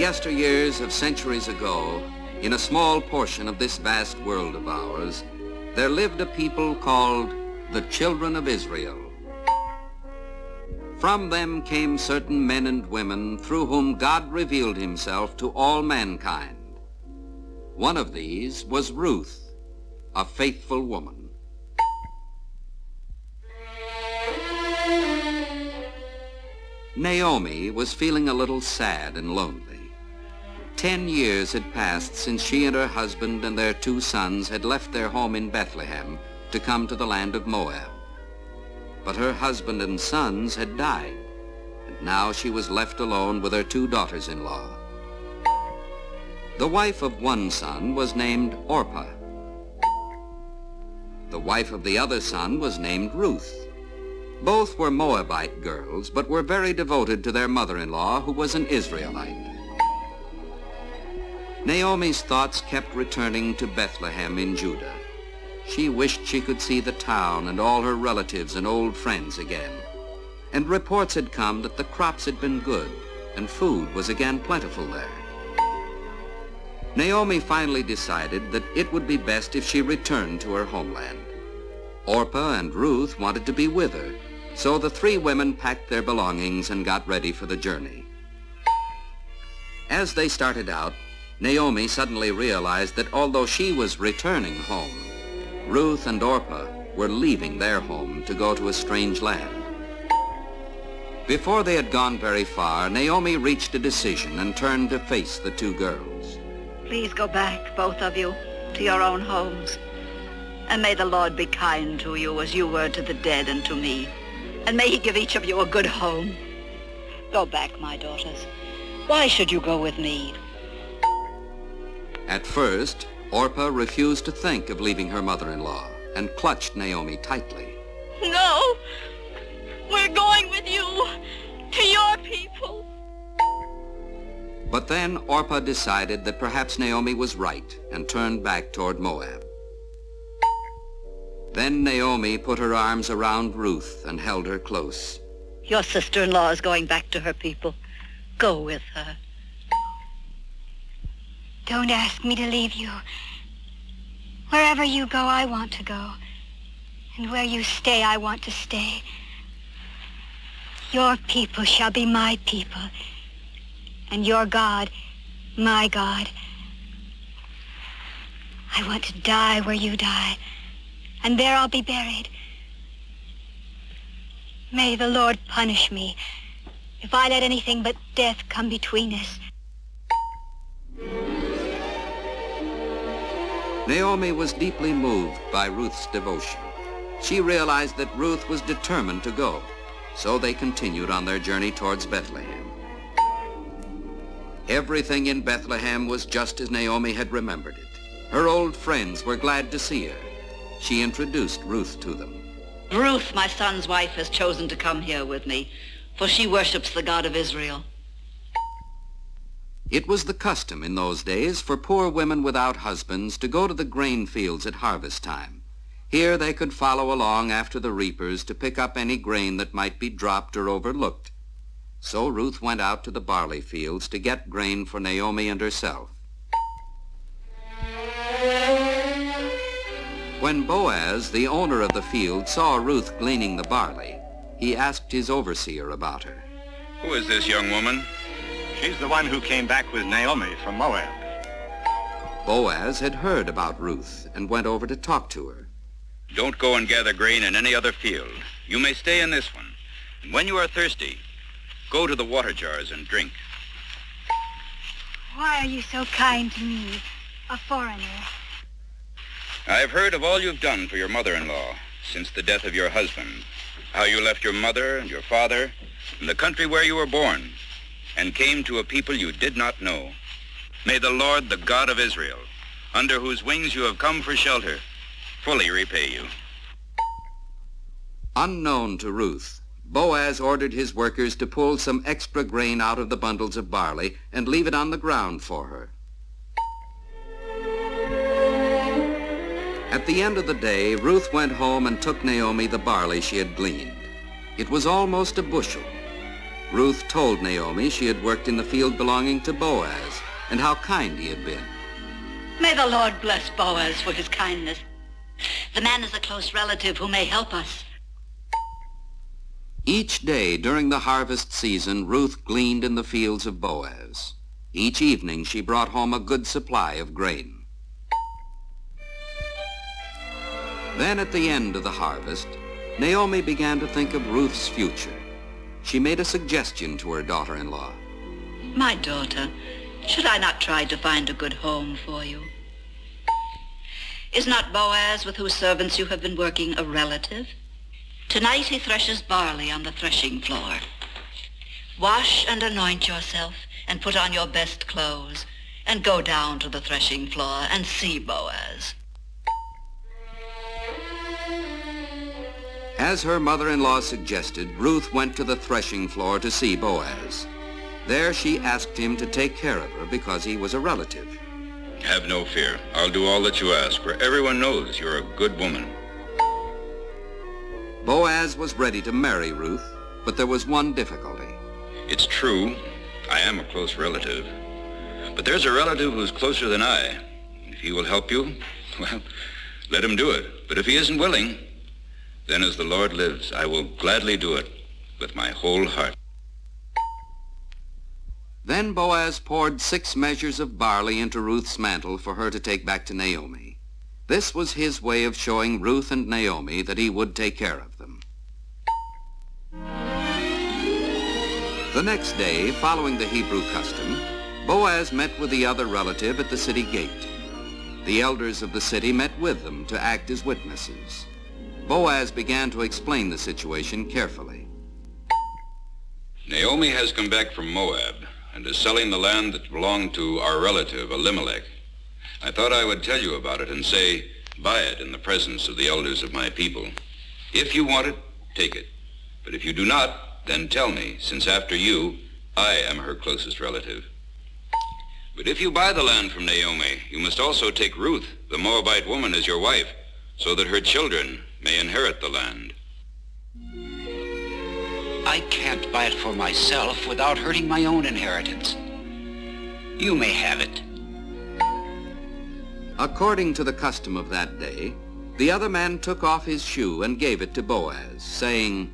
yesteryears of centuries ago, in a small portion of this vast world of ours, there lived a people called the children of Israel. From them came certain men and women through whom God revealed himself to all mankind. One of these was Ruth, a faithful woman. Naomi was feeling a little sad and lonely. 10 years had passed since she and her husband and their 2 sons had left their home in Bethlehem to come to the land of Moab. But her husband and sons had died, and now she was left alone with her 2 daughters-in-law. The wife of one son was named Orpah. The wife of the other son was named Ruth. Both were Moabite girls, but were very devoted to their mother-in-law, who was an Israelite. Naomi's thoughts kept returning to Bethlehem in Judah. She wished she could see the town and all her relatives and old friends again. And reports had come that the crops had been good and food was again plentiful there. Naomi finally decided that it would be best if she returned to her homeland. Orpah and Ruth wanted to be with her, so the 3 women packed their belongings and got ready for the journey. As they started out, Naomi suddenly realized that although she was returning home, Ruth and Orpah were leaving their home to go to a strange land. Before they had gone very far, Naomi reached a decision and turned to face the 2 girls. Please go back, both of you, to your own homes. And may the Lord be kind to you as you were to the dead and to me. And may he give each of you a good home. Go back, my daughters. Why should you go with me? At first, Orpah refused to think of leaving her mother-in-law and clutched Naomi tightly. No! We're going with you to your people. But then Orpah decided that perhaps Naomi was right and turned back toward Moab. Then Naomi put her arms around Ruth and held her close. Your sister-in-law is going back to her people. Go with her. Don't ask me to leave you. Wherever you go, I want to go. And where you stay, I want to stay. Your people shall be my people. And your God, my God. I want to die where you die. And there I'll be buried. May the Lord punish me if I let anything but death come between us. Naomi was deeply moved by Ruth's devotion. She realized that Ruth was determined to go, so they continued on their journey towards Bethlehem. Everything in Bethlehem was just as Naomi had remembered it. Her old friends were glad to see her. She introduced Ruth to them. Ruth, my son's wife, has chosen to come here with me, for she worships the God of Israel. It was the custom in those days for poor women without husbands to go to the grain fields at harvest time. Here they could follow along after the reapers to pick up any grain that might be dropped or overlooked. So Ruth went out to the barley fields to get grain for Naomi and herself. When Boaz, the owner of the field, saw Ruth gleaning the barley, he asked his overseer about her. Who is this young woman? She's the one who came back with Naomi from Moab. Boaz had heard about Ruth and went over to talk to her. Don't go and gather grain in any other field. You may stay in this one. And when you are thirsty, go to the water jars and drink. Why are you so kind to me, a foreigner? I have heard of all you've done for your mother-in-law since the death of your husband, how you left your mother and your father and the country where you were born and came to a people you did not know. May the Lord, the God of Israel, under whose wings you have come for shelter, fully repay you. Unknown to Ruth, Boaz ordered his workers to pull some extra grain out of the bundles of barley and leave it on the ground for her. At the end of the day, Ruth went home and took Naomi the barley she had gleaned. It was almost a bushel. Ruth told Naomi she had worked in the field belonging to Boaz and how kind he had been. May the Lord bless Boaz for his kindness. The man is a close relative who may help us. Each day during the harvest season, Ruth gleaned in the fields of Boaz. Each evening she brought home a good supply of grain. Then at the end of the harvest, Naomi began to think of Ruth's future. She made a suggestion to her daughter-in-law. My daughter, should I not try to find a good home for you? Is not Boaz, with whose servants you have been working, a relative? Tonight he threshes barley on the threshing floor. Wash and anoint yourself and put on your best clothes and go down to the threshing floor and see Boaz. As her mother-in-law suggested, Ruth went to the threshing floor to see Boaz. There she asked him to take care of her because he was a relative. Have no fear. I'll do all that you ask, for everyone knows you're a good woman. Boaz was ready to marry Ruth, but there was one difficulty. It's true, I am a close relative. But there's a relative who's closer than I. If he will help you, well, let him do it. But if he isn't willing, then as the Lord lives, I will gladly do it with my whole heart. Then Boaz poured 6 measures of barley into Ruth's mantle for her to take back to Naomi. This was his way of showing Ruth and Naomi that he would take care of them. The next day, following the Hebrew custom, Boaz met with the other relative at the city gate. The elders of the city met with them to act as witnesses. Boaz began to explain the situation carefully. Naomi has come back from Moab and is selling the land that belonged to our relative, Elimelech. I thought I would tell you about it and say, buy it in the presence of the elders of my people. If you want it, take it. But if you do not, then tell me, since after you, I am her closest relative. But if you buy the land from Naomi, you must also take Ruth, the Moabite woman, as your wife, so that her children may inherit the land. I can't buy it for myself without hurting my own inheritance. You may have it. According to the custom of that day, the other man took off his shoe and gave it to Boaz, saying,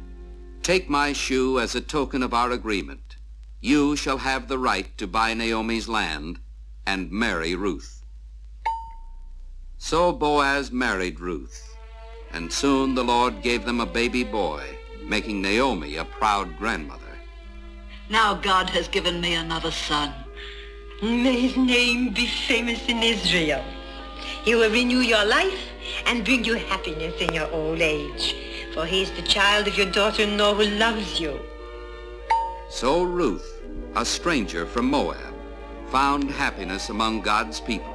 "Take my shoe as a token of our agreement. You shall have the right to buy Naomi's land and marry Ruth." So Boaz married Ruth, and soon the Lord gave them a baby boy, making Naomi a proud grandmother. Now God has given me another son. May his name be famous in Israel. He will renew your life and bring you happiness in your old age, for he is the child of your daughter-in-law who loves you. So Ruth, a stranger from Moab, found happiness among God's people.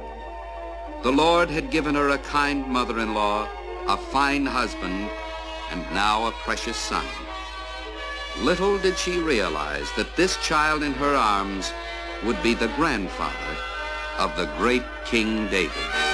The Lord had given her a kind mother-in-law, a fine husband, and now a precious son. Little did she realize that this child in her arms would be the grandfather of the great King David.